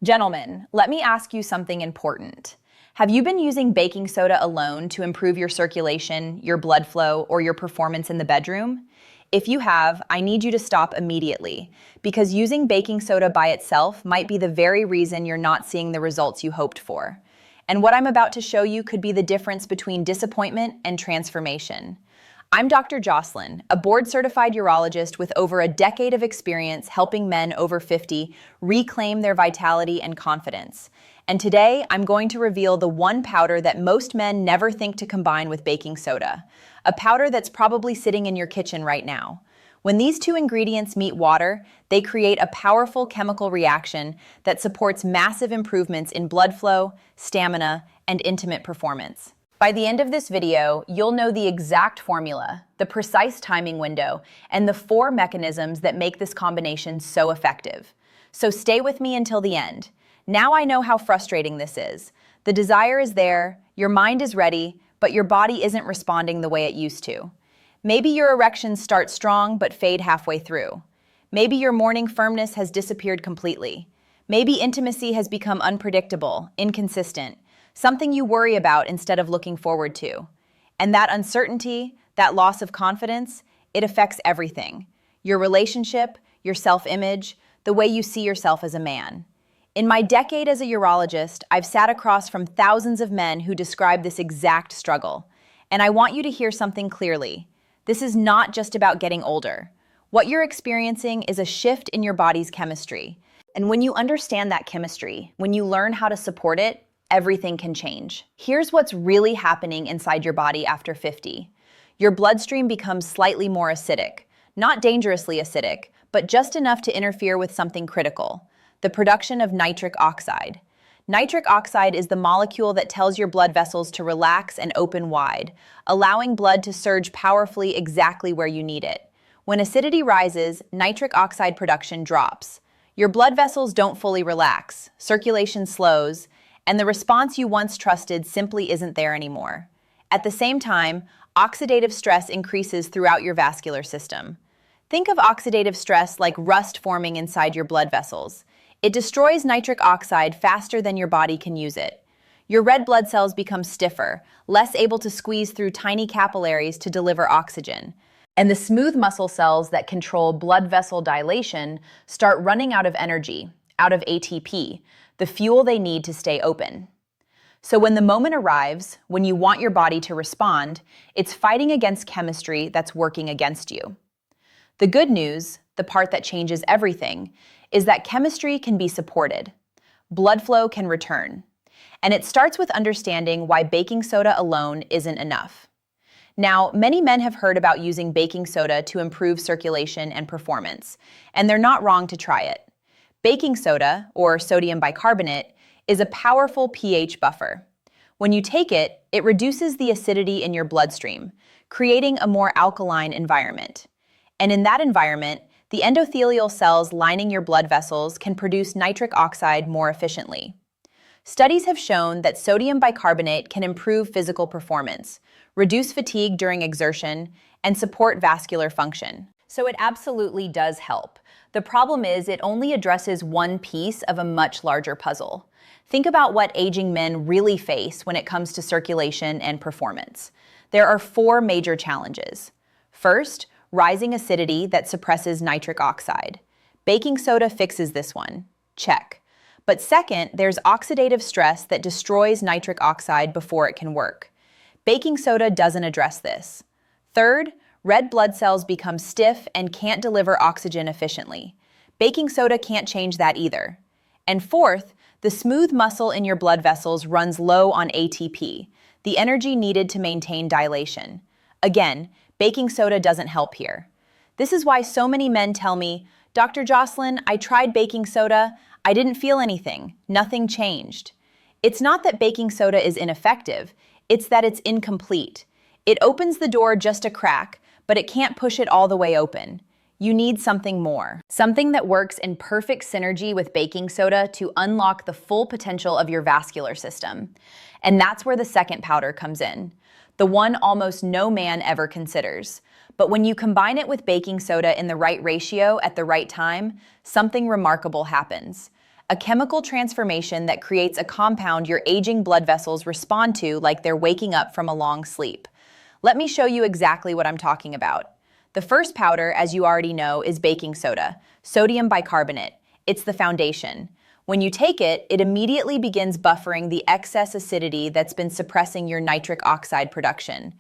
Gentlemen, let me ask you something important. Have you been using baking soda alone to improve your circulation, your blood flow, or your performance in the bedroom? If you have, I need you to stop immediately, because using baking soda by itself might be the very reason you're not seeing the results you hoped for. And what I'm about to show you could be the difference between disappointment and transformation. I'm Dr. Jocelyn, a board-certified urologist with over a decade of experience helping men over 50 reclaim their vitality and confidence. And today, I'm going to reveal the one powder that most men never think to combine with baking soda, a powder that's probably sitting in your kitchen right now. When these two ingredients meet water, they create a powerful chemical reaction that supports massive improvements in blood flow, stamina, and intimate performance. By the end of this video, you'll know the exact formula, the precise timing window, and the 4 mechanisms that make this combination so effective. So stay with me until the end. Now I know how frustrating this is. The desire is there, your mind is ready, but your body isn't responding the way it used to. Maybe your erections start strong but fade halfway through. Maybe your morning firmness has disappeared completely. Maybe intimacy has become unpredictable, inconsistent, something you worry about instead of looking forward to. And that uncertainty, that loss of confidence, it affects everything. Your relationship, your self-image, the way you see yourself as a man. In my decade as a urologist, I've sat across from thousands of men who describe this exact struggle. And I want you to hear something clearly. This is not just about getting older. What you're experiencing is a shift in your body's chemistry. And when you understand that chemistry, when you learn how to support it, everything can change. Here's what's really happening inside your body after 50. Your bloodstream becomes slightly more acidic, not dangerously acidic, but just enough to interfere with something critical, the production of nitric oxide. Nitric oxide is the molecule that tells your blood vessels to relax and open wide, allowing blood to surge powerfully exactly where you need it. When acidity rises, nitric oxide production drops. Your blood vessels don't fully relax, circulation slows, and the response you once trusted simply isn't there anymore. At the same time, oxidative stress increases throughout your vascular system. Think of oxidative stress like rust forming inside your blood vessels. It destroys nitric oxide faster than your body can use it. Your red blood cells become stiffer, less able to squeeze through tiny capillaries to deliver oxygen. And the smooth muscle cells that control blood vessel dilation start running out of energy, out of ATP, the fuel they need to stay open. So when the moment arrives, when you want your body to respond, it's fighting against chemistry that's working against you. The good news, the part that changes everything, is that chemistry can be supported. Blood flow can return. And it starts with understanding why baking soda alone isn't enough. Now, many men have heard about using baking soda to improve circulation and performance, and they're not wrong to try it. Baking soda, or sodium bicarbonate, is a powerful pH buffer. When you take it, it reduces the acidity in your bloodstream, creating a more alkaline environment. And in that environment, the endothelial cells lining your blood vessels can produce nitric oxide more efficiently. Studies have shown that sodium bicarbonate can improve physical performance, reduce fatigue during exertion, and support vascular function. So it absolutely does help. The problem is it only addresses one piece of a much larger puzzle. Think about what aging men really face when it comes to circulation and performance. There are 4 major challenges. First, rising acidity that suppresses nitric oxide. Baking soda fixes this one. Check. But second, there's oxidative stress that destroys nitric oxide before it can work. Baking soda doesn't address this. Third, red blood cells become stiff and can't deliver oxygen efficiently. Baking soda can't change that either. And fourth, the smooth muscle in your blood vessels runs low on ATP, the energy needed to maintain dilation. Again, baking soda doesn't help here. This is why so many men tell me, "Dr. Jocelyn, I tried baking soda, I didn't feel anything, nothing changed." It's not that baking soda is ineffective, it's that it's incomplete. It opens the door just a crack, but it can't push it all the way open. You need something more. Something that works in perfect synergy with baking soda to unlock the full potential of your vascular system. And that's where the second powder comes in, the one almost no man ever considers. But when you combine it with baking soda in the right ratio at the right time, something remarkable happens. a chemical transformation that creates a compound your aging blood vessels respond to like they're waking up from a long sleep. Let me show you exactly what I'm talking about. The first powder, as you already know, is baking soda, sodium bicarbonate. It's the foundation. When you take it, it immediately begins buffering the excess acidity that's been suppressing your nitric oxide production.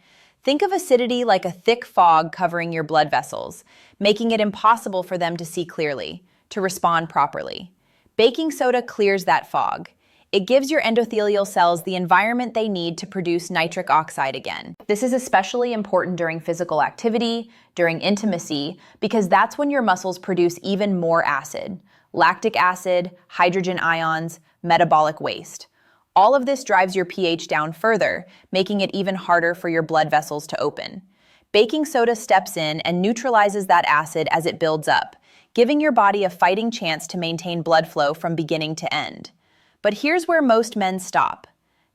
Think of acidity like a thick fog covering your blood vessels, making it impossible for them to see clearly, to respond properly. Baking soda clears that fog. It gives your endothelial cells the environment they need to produce nitric oxide again. This is especially important during physical activity, during intimacy, because that's when your muscles produce even more acid, lactic acid, hydrogen ions, metabolic waste. All of this drives your pH down further, making it even harder for your blood vessels to open. Baking soda steps in and neutralizes that acid as it builds up, giving your body a fighting chance to maintain blood flow from beginning to end. But here's where most men stop.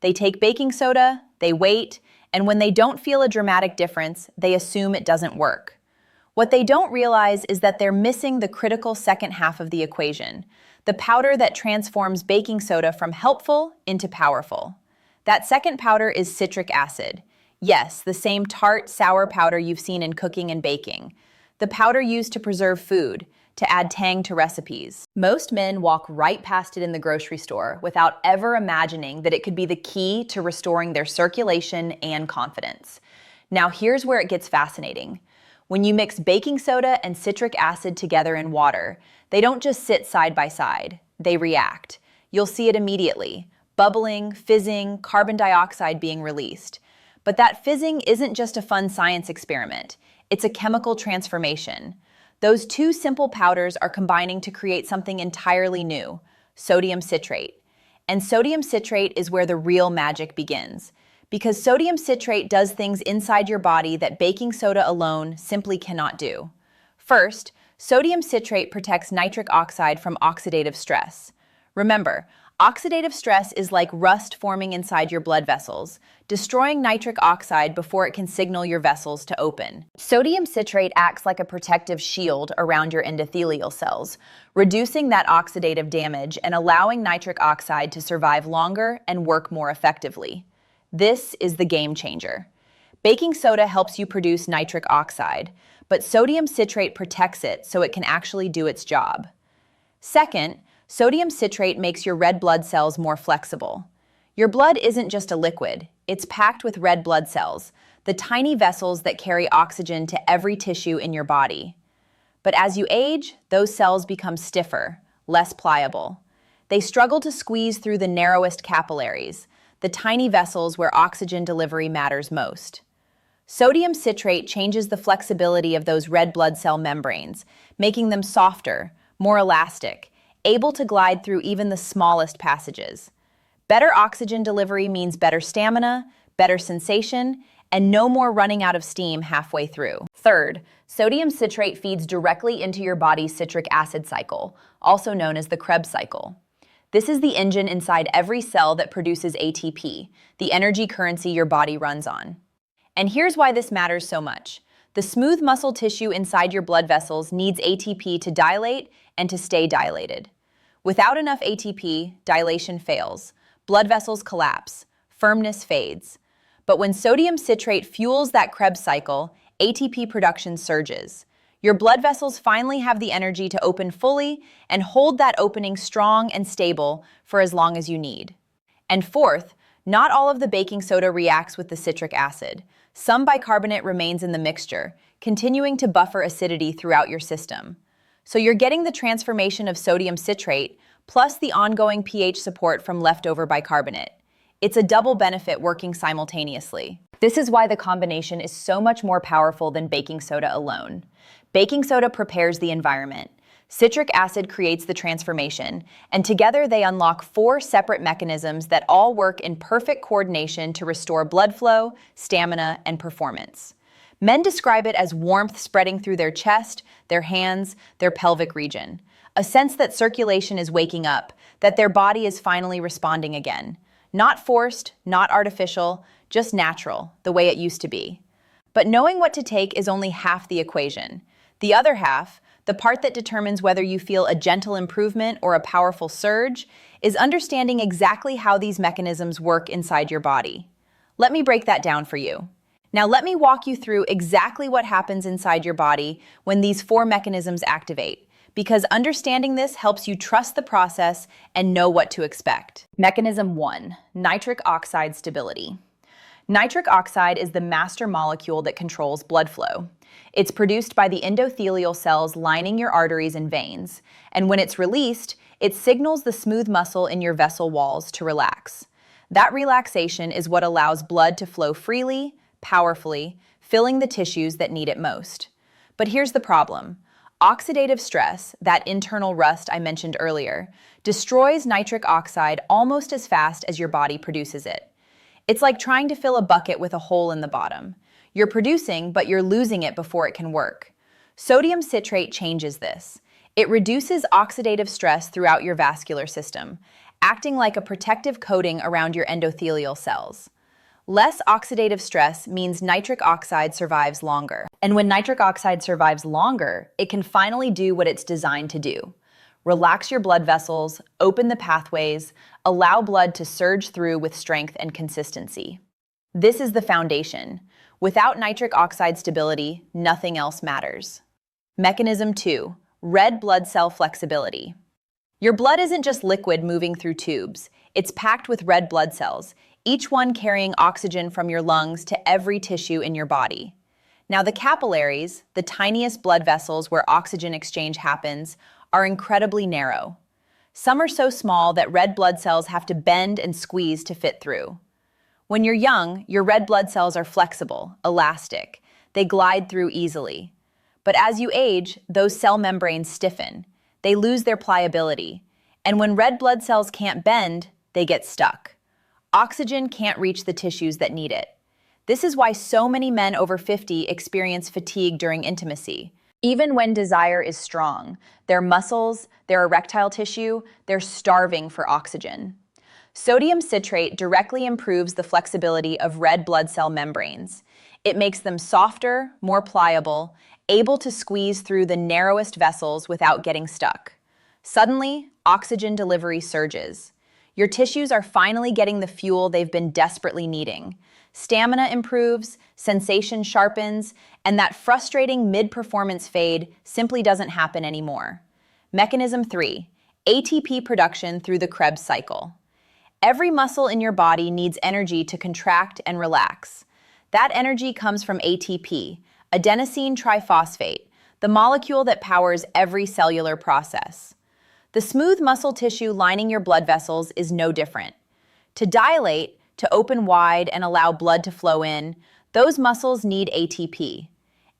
They take baking soda, they wait, and when they don't feel a dramatic difference, they assume it doesn't work. What they don't realize is that they're missing the critical second half of the equation, the powder that transforms baking soda from helpful into powerful. That second powder is citric acid. Yes, the same tart, sour powder you've seen in cooking and baking. The powder used to preserve food, to add tang to recipes. Most men walk right past it in the grocery store without ever imagining that it could be the key to restoring their circulation and confidence. Now here's where it gets fascinating. When you mix baking soda and citric acid together in water, they don't just sit side by side, they react. You'll see it immediately, bubbling, fizzing, carbon dioxide being released. But that fizzing isn't just a fun science experiment, it's a chemical transformation. Those two simple powders are combining to create something entirely new, sodium citrate. And sodium citrate is where the real magic begins, because sodium citrate does things inside your body that baking soda alone simply cannot do. First, sodium citrate protects nitric oxide from oxidative stress. Remember, oxidative stress is like rust forming inside your blood vessels, destroying nitric oxide before it can signal your vessels to open. Sodium citrate acts like a protective shield around your endothelial cells, reducing that oxidative damage and allowing nitric oxide to survive longer and work more effectively. This is the game changer. Baking soda helps you produce nitric oxide, but sodium citrate protects it so it can actually do its job. Second, sodium citrate makes your red blood cells more flexible. Your blood isn't just a liquid, it's packed with red blood cells, the tiny vessels that carry oxygen to every tissue in your body. But as you age, those cells become stiffer, less pliable. They struggle to squeeze through the narrowest capillaries, the tiny vessels where oxygen delivery matters most. Sodium citrate changes the flexibility of those red blood cell membranes, making them softer, more elastic, able to glide through even the smallest passages. Better oxygen delivery means better stamina, better sensation, and no more running out of steam halfway through. Third, sodium citrate feeds directly into your body's citric acid cycle, also known as the Krebs cycle. This is the engine inside every cell that produces ATP, the energy currency your body runs on. And here's why this matters so much. The smooth muscle tissue inside your blood vessels needs ATP to dilate and to stay dilated. Without enough ATP, dilation fails. Blood vessels collapse. Firmness fades. But when sodium citrate fuels that Krebs cycle, ATP production surges. Your blood vessels finally have the energy to open fully and hold that opening strong and stable for as long as you need. And fourth, not all of the baking soda reacts with the citric acid. Some bicarbonate remains in the mixture, continuing to buffer acidity throughout your system. So you're getting the transformation of sodium citrate plus the ongoing pH support from leftover bicarbonate. It's a double benefit working simultaneously. This is why the combination is so much more powerful than baking soda alone. Baking soda prepares the environment. Citric acid creates the transformation, and together they unlock 4 separate mechanisms that all work in perfect coordination to restore blood flow, stamina, and performance. Men describe it as warmth spreading through their chest, their hands, their pelvic region. A sense that circulation is waking up, that their body is finally responding again. Not forced, not artificial, just natural, the way it used to be. But knowing what to take is only half the equation. The other half, The part that determines whether you feel a gentle improvement or a powerful surge is understanding exactly how these mechanisms work inside your body. Let me break that down for you. Now let me walk you through exactly what happens inside your body when these four mechanisms activate, because understanding this helps you trust the process and know what to expect. Mechanism 1, nitric oxide stability. Nitric oxide is the master molecule that controls blood flow. It's produced by the endothelial cells lining your arteries and veins, and when it's released, it signals the smooth muscle in your vessel walls to relax. That relaxation is what allows blood to flow freely, powerfully, filling the tissues that need it most. But here's the problem. Oxidative stress, that internal rust I mentioned earlier, destroys nitric oxide almost as fast as your body produces it. It's like trying to fill a bucket with a hole in the bottom. You're producing, but you're losing it before it can work. Sodium citrate changes this. It reduces oxidative stress throughout your vascular system, acting like a protective coating around your endothelial cells. Less oxidative stress means nitric oxide survives longer. And when nitric oxide survives longer, it can finally do what it's designed to do. Relax your blood vessels, open the pathways, allow blood to surge through with strength and consistency. This is the foundation. Without nitric oxide stability, nothing else matters. Mechanism 2, red blood cell flexibility. Your blood isn't just liquid moving through tubes. It's packed with red blood cells, each one carrying oxygen from your lungs to every tissue in your body. Now, the capillaries, the tiniest blood vessels where oxygen exchange happens, are incredibly narrow. Some are so small that red blood cells have to bend and squeeze to fit through. When you're young, your red blood cells are flexible, elastic. They glide through easily. But as you age, those cell membranes stiffen. They lose their pliability. And when red blood cells can't bend, they get stuck. Oxygen can't reach the tissues that need it. This is why so many men over 50 experience fatigue during intimacy. Even when desire is strong, their muscles, their erectile tissue, they're starving for oxygen. Sodium citrate directly improves the flexibility of red blood cell membranes. It makes them softer, more pliable, able to squeeze through the narrowest vessels without getting stuck. Suddenly, oxygen delivery surges. Your tissues are finally getting the fuel they've been desperately needing. Stamina improves, sensation sharpens, and that frustrating mid-performance fade simply doesn't happen anymore. Mechanism 3, ATP production through the Krebs cycle. Every muscle in your body needs energy to contract and relax. That energy comes from ATP, adenosine triphosphate, the molecule that powers every cellular process. The smooth muscle tissue lining your blood vessels is no different. To dilate, to open wide and allow blood to flow in, those muscles need ATP.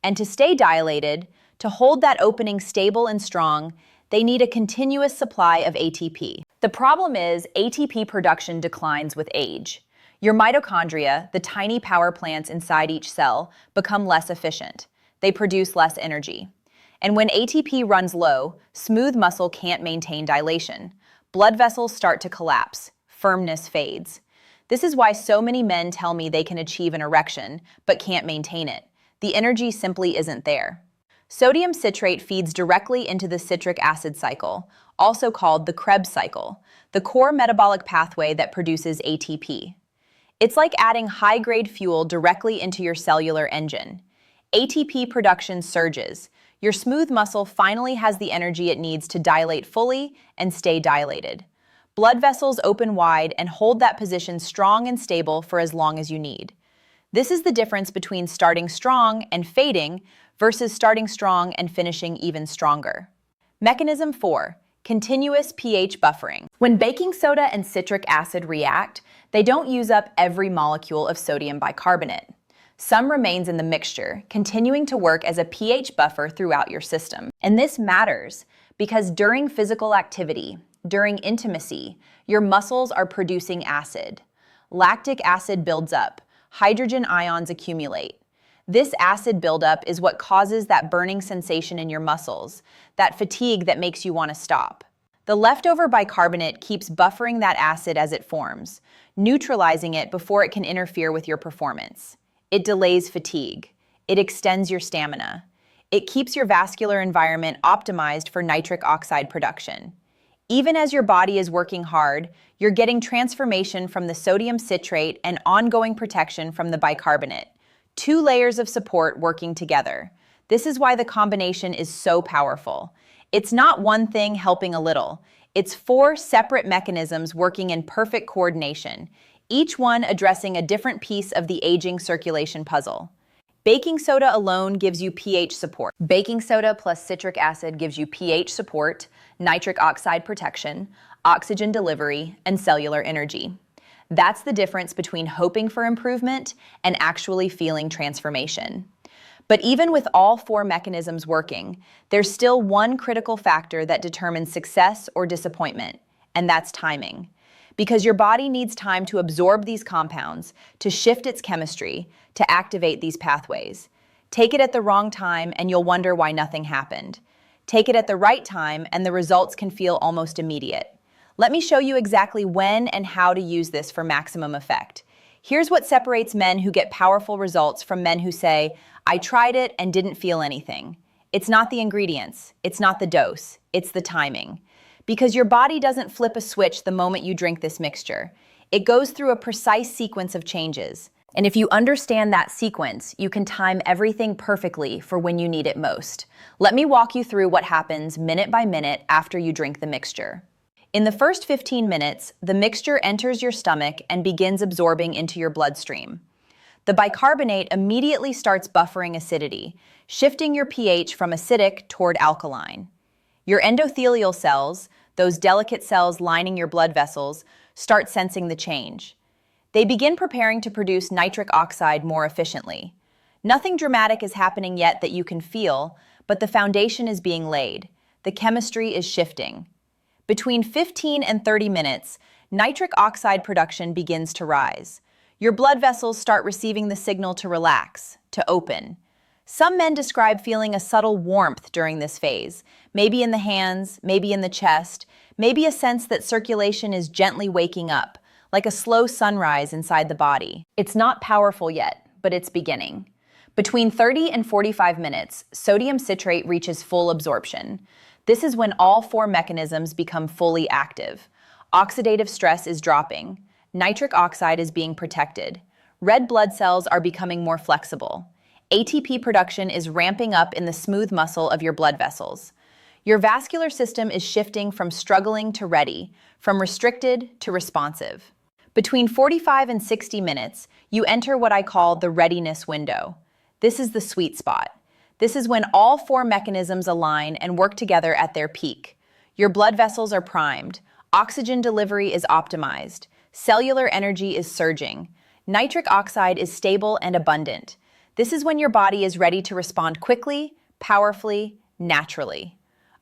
And to stay dilated, to hold that opening stable and strong, they need a continuous supply of ATP. The problem is ATP production declines with age. Your mitochondria, the tiny power plants inside each cell, become less efficient. They produce less energy. And when ATP runs low, smooth muscle can't maintain dilation. Blood vessels start to collapse. Firmness fades. This is why so many men tell me they can achieve an erection, but can't maintain it. The energy simply isn't there. Sodium citrate feeds directly into the citric acid cycle, also called the Krebs cycle, the core metabolic pathway that produces ATP. It's like adding high-grade fuel directly into your cellular engine. ATP production surges. Your smooth muscle finally has the energy it needs to dilate fully and stay dilated. Blood vessels open wide and hold that position strong and stable for as long as you need. This is the difference between starting strong and fading versus starting strong and finishing even stronger. Mechanism 4, continuous pH buffering. When baking soda and citric acid react, they don't use up every molecule of sodium bicarbonate. Some remains in the mixture, continuing to work as a pH buffer throughout your system. And this matters because during physical activity, during intimacy, your muscles are producing acid. Lactic acid builds up, hydrogen ions accumulate. This acid buildup is what causes that burning sensation in your muscles, that fatigue that makes you want to stop. The leftover bicarbonate keeps buffering that acid as it forms, neutralizing it before it can interfere with your performance. It delays fatigue. It extends your stamina. It keeps your vascular environment optimized for nitric oxide production. Even as your body is working hard, you're getting transformation from the sodium citrate and ongoing protection from the bicarbonate. Two layers of support working together. This is why the combination is so powerful. It's not one thing helping a little. It's four separate mechanisms working in perfect coordination, each one addressing a different piece of the aging circulation puzzle. Baking soda alone gives you pH support. Baking soda plus citric acid gives you pH support, nitric oxide protection, oxygen delivery, and cellular energy. That's the difference between hoping for improvement and actually feeling transformation. But even with all four mechanisms working, there's still one critical factor that determines success or disappointment, and that's timing. Because your body needs time to absorb these compounds, to shift its chemistry, to activate these pathways. Take it at the wrong time and you'll wonder why nothing happened. Take it at the right time and the results can feel almost immediate. Let me show you exactly when and how to use this for maximum effect. Here's what separates men who get powerful results from men who say, "I tried it and didn't feel anything." It's not the ingredients, it's not the dose, it's the timing. Because your body doesn't flip a switch the moment you drink this mixture. It goes through a precise sequence of changes. And if you understand that sequence, you can time everything perfectly for when you need it most. Let me walk you through what happens minute by minute after you drink the mixture. In the first 15 minutes, the mixture enters your stomach and begins absorbing into your bloodstream. The bicarbonate immediately starts buffering acidity, shifting your pH from acidic toward alkaline. Your endothelial cells, those delicate cells lining your blood vessels, start sensing the change. They begin preparing to produce nitric oxide more efficiently. Nothing dramatic is happening yet that you can feel, but the foundation is being laid. The chemistry is shifting. Between 15 and 30 minutes, nitric oxide production begins to rise. Your blood vessels start receiving the signal to relax, to open. Some men describe feeling a subtle warmth during this phase, maybe in the hands, maybe in the chest, maybe a sense that circulation is gently waking up, like a slow sunrise inside the body. It's not powerful yet, but it's beginning. Between 30 and 45 minutes, sodium citrate reaches full absorption. This is when all four mechanisms become fully active. Oxidative stress is dropping. Nitric oxide is being protected. Red blood cells are becoming more flexible. ATP production is ramping up in the smooth muscle of your blood vessels. Your vascular system is shifting from struggling to ready, from restricted to responsive. Between 45 and 60 minutes, you enter what I call the readiness window. This is the sweet spot. This is when all four mechanisms align and work together at their peak. Your blood vessels are primed, oxygen delivery is optimized, cellular energy is surging, nitric oxide is stable and abundant. This is when your body is ready to respond quickly, powerfully, naturally.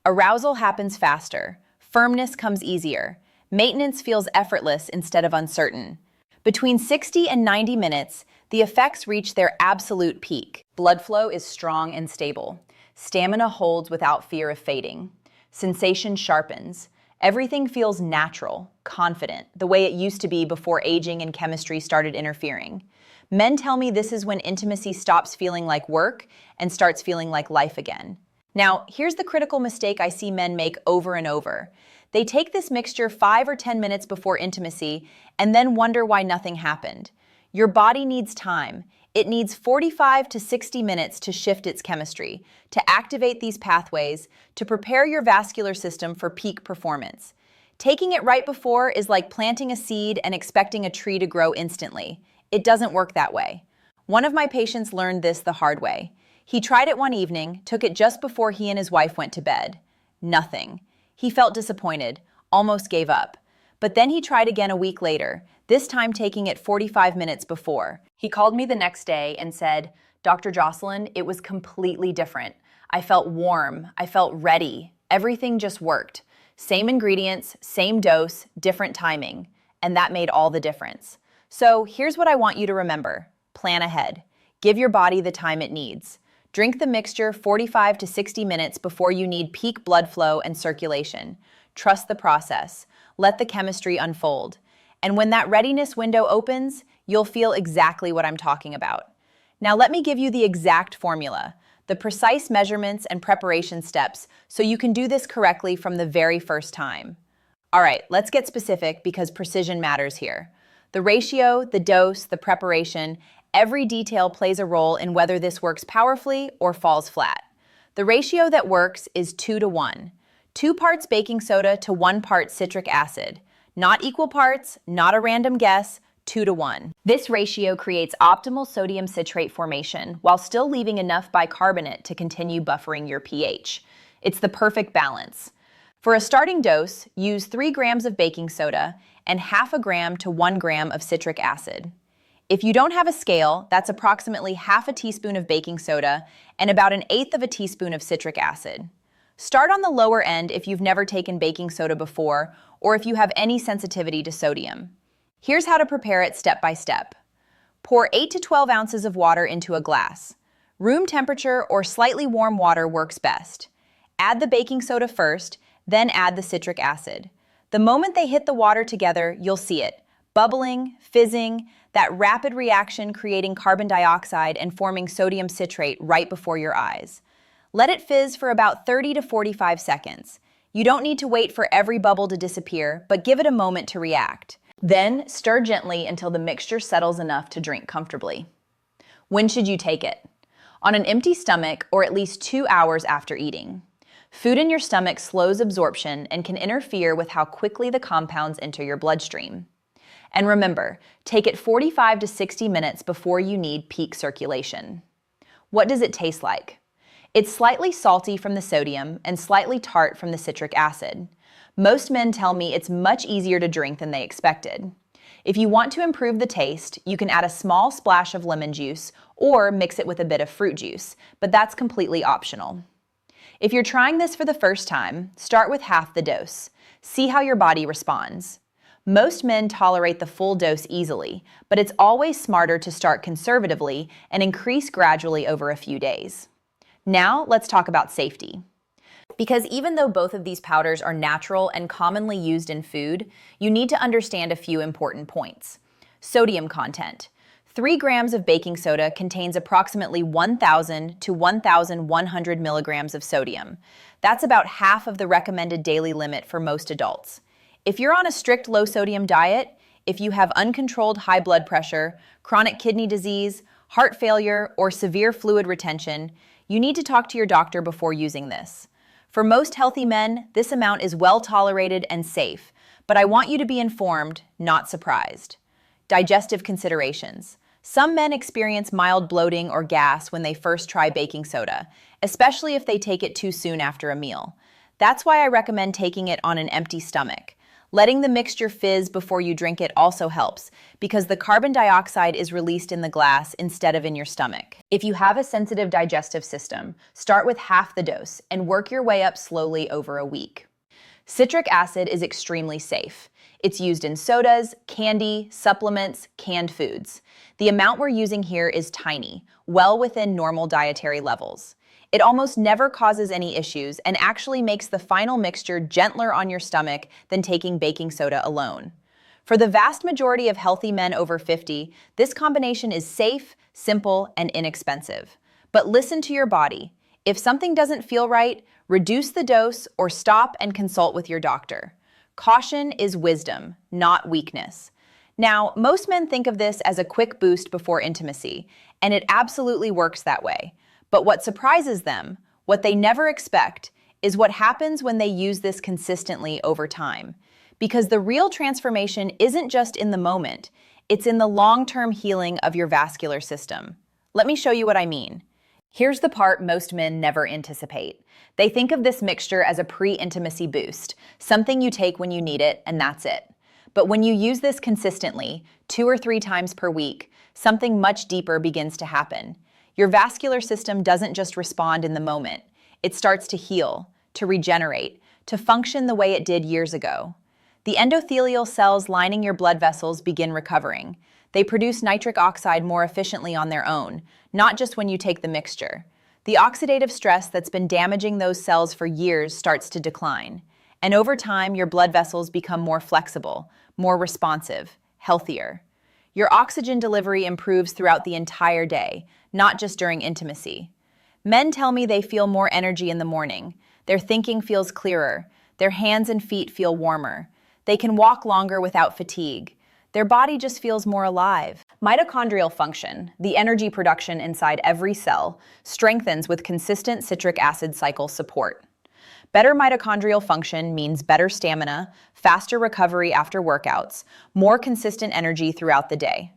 Arousal happens faster, firmness comes easier, maintenance feels effortless instead of uncertain. Between 60 and 90 minutes, the effects reach their absolute peak. Blood flow is strong and stable. Stamina holds without fear of fading. Sensation sharpens. Everything feels natural, confident, the way it used to be before aging and chemistry started interfering. Men tell me this is when intimacy stops feeling like work and starts feeling like life again. Now, here's the critical mistake I see men make over and over. They take this mixture 5 or 10 minutes before intimacy and then wonder why nothing happened. Your body needs time. It needs 45 to 60 minutes to shift its chemistry, to activate these pathways, to prepare your vascular system for peak performance. Taking it right before is like planting a seed and expecting a tree to grow instantly. It doesn't work that way. One of my patients learned this the hard way. He tried it one evening, took it just before he and his wife went to bed. Nothing. He felt disappointed, almost gave up. But then he tried again a week later, this time taking it 45 minutes before. He called me the next day and said, "Dr. Jocelyn, it was completely different. I felt warm, I felt ready. Everything just worked. Same ingredients, same dose, different timing." And that made all the difference. So here's what I want you to remember. Plan ahead. Give your body the time it needs. Drink the mixture 45 to 60 minutes before you need peak blood flow and circulation. Trust the process. Let the chemistry unfold. And when that readiness window opens, you'll feel exactly what I'm talking about. Now let me give you the exact formula, the precise measurements and preparation steps so you can do this correctly from the very first time. All right, let's get specific because precision matters here. The ratio, the dose, the preparation, every detail plays a role in whether this works powerfully or falls flat. The ratio that works is 2 to 1. 2 parts baking soda to 1 part citric acid. Not equal parts, not a random guess, 2 to 1. This ratio creates optimal sodium citrate formation while still leaving enough bicarbonate to continue buffering your pH. It's the perfect balance. For a starting dose, use 3 grams of baking soda and half a gram to 1 gram of citric acid. If you don't have a scale, that's approximately half a teaspoon of baking soda and about 1/8 teaspoon of citric acid. Start on the lower end if you've never taken baking soda before or if you have any sensitivity to sodium. Here's how to prepare it step by step. Pour 8 to 12 ounces of water into a glass. Room temperature or slightly warm water works best. Add the baking soda first, then add the citric acid. The moment they hit the water together, you'll see it. Bubbling, fizzing, that rapid reaction creating carbon dioxide and forming sodium citrate right before your eyes. Let it fizz for about 30 to 45 seconds. You don't need to wait for every bubble to disappear, but give it a moment to react. Then stir gently until the mixture settles enough to drink comfortably. When should you take it? On an empty stomach or at least 2 hours after eating. Food in your stomach slows absorption and can interfere with how quickly the compounds enter your bloodstream. And remember, take it 45 to 60 minutes before you need peak circulation. What does it taste like? It's slightly salty from the sodium and slightly tart from the citric acid. Most men tell me it's much easier to drink than they expected. If you want to improve the taste, you can add a small splash of lemon juice or mix it with a bit of fruit juice, but that's completely optional. If you're trying this for the first time, start with half the dose. See how your body responds. Most men tolerate the full dose easily, but it's always smarter to start conservatively and increase gradually over a few days. Now, let's talk about safety. Because even though both of these powders are natural and commonly used in food, you need to understand a few important points. Sodium content. 3 grams of baking soda contains approximately 1,000 to 1,100 milligrams of sodium. That's about half of the recommended daily limit for most adults. If you're on a strict low-sodium diet, if you have uncontrolled high blood pressure, chronic kidney disease, heart failure, or severe fluid retention, you need to talk to your doctor before using this. For most healthy men, this amount is well tolerated and safe, but I want you to be informed, not surprised. Digestive considerations. Some men experience mild bloating or gas when they first try baking soda, especially if they take it too soon after a meal. That's why I recommend taking it on an empty stomach. Letting the mixture fizz before you drink it also helps, because the carbon dioxide is released in the glass instead of in your stomach. If you have a sensitive digestive system, start with half the dose and work your way up slowly over a week. Citric acid is extremely safe. It's used in sodas, candy, supplements, canned foods. The amount we're using here is tiny, well within normal dietary levels. It almost never causes any issues and actually makes the final mixture gentler on your stomach than taking baking soda alone. For the vast majority of healthy men over 50, this combination is safe, simple, and inexpensive. But listen to your body. If something doesn't feel right, reduce the dose or stop and consult with your doctor. Caution is wisdom, not weakness. Now, most men think of this as a quick boost before intimacy, and it absolutely works that way. But what surprises them, what they never expect, is what happens when they use this consistently over time. Because the real transformation isn't just in the moment, it's in the long-term healing of your vascular system. Let me show you what I mean. Here's the part most men never anticipate. They think of this mixture as a pre-intimacy boost, something you take when you need it, and that's it. But when you use this consistently, 2 or 3 times per week, something much deeper begins to happen. Your vascular system doesn't just respond in the moment. It starts to heal, to regenerate, to function the way it did years ago. The endothelial cells lining your blood vessels begin recovering. They produce nitric oxide more efficiently on their own, not just when you take the mixture. The oxidative stress that's been damaging those cells for years starts to decline. And over time, your blood vessels become more flexible, more responsive, healthier. Your oxygen delivery improves throughout the entire day, not just during intimacy. Men tell me they feel more energy in the morning. Their thinking feels clearer. Their hands and feet feel warmer. They can walk longer without fatigue. Their body just feels more alive. Mitochondrial function, the energy production inside every cell, strengthens with consistent citric acid cycle support. Better mitochondrial function means better stamina, faster recovery after workouts, more consistent energy throughout the day.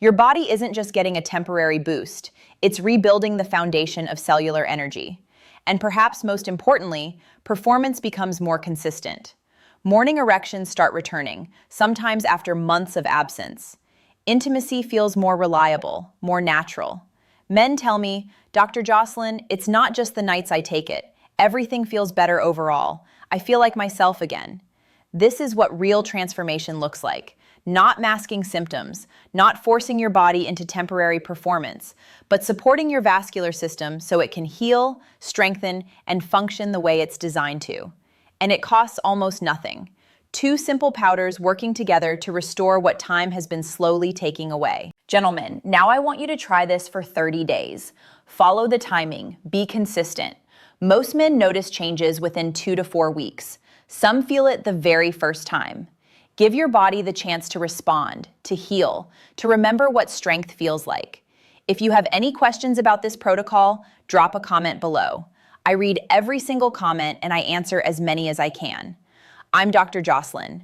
Your body isn't just getting a temporary boost, it's rebuilding the foundation of cellular energy. And perhaps most importantly, performance becomes more consistent. Morning erections start returning, sometimes after months of absence. Intimacy feels more reliable, more natural. Men tell me, Dr. Jocelyn, it's not just the nights I take it. Everything feels better overall. I feel like myself again. This is what real transformation looks like. Not masking symptoms, not forcing your body into temporary performance, but supporting your vascular system so it can heal, strengthen, and function the way it's designed to. And it costs almost nothing. 2 simple powders working together to restore what time has been slowly taking away. Gentlemen, now I want you to try this for 30 days. Follow the timing, be consistent. Most men notice changes within 2 to 4 weeks. Some feel it the very first time. Give your body the chance to respond, to heal, to remember what strength feels like. If you have any questions about this protocol, drop a comment below. I read every single comment and I answer as many as I can. I'm Dr. Jocelyn.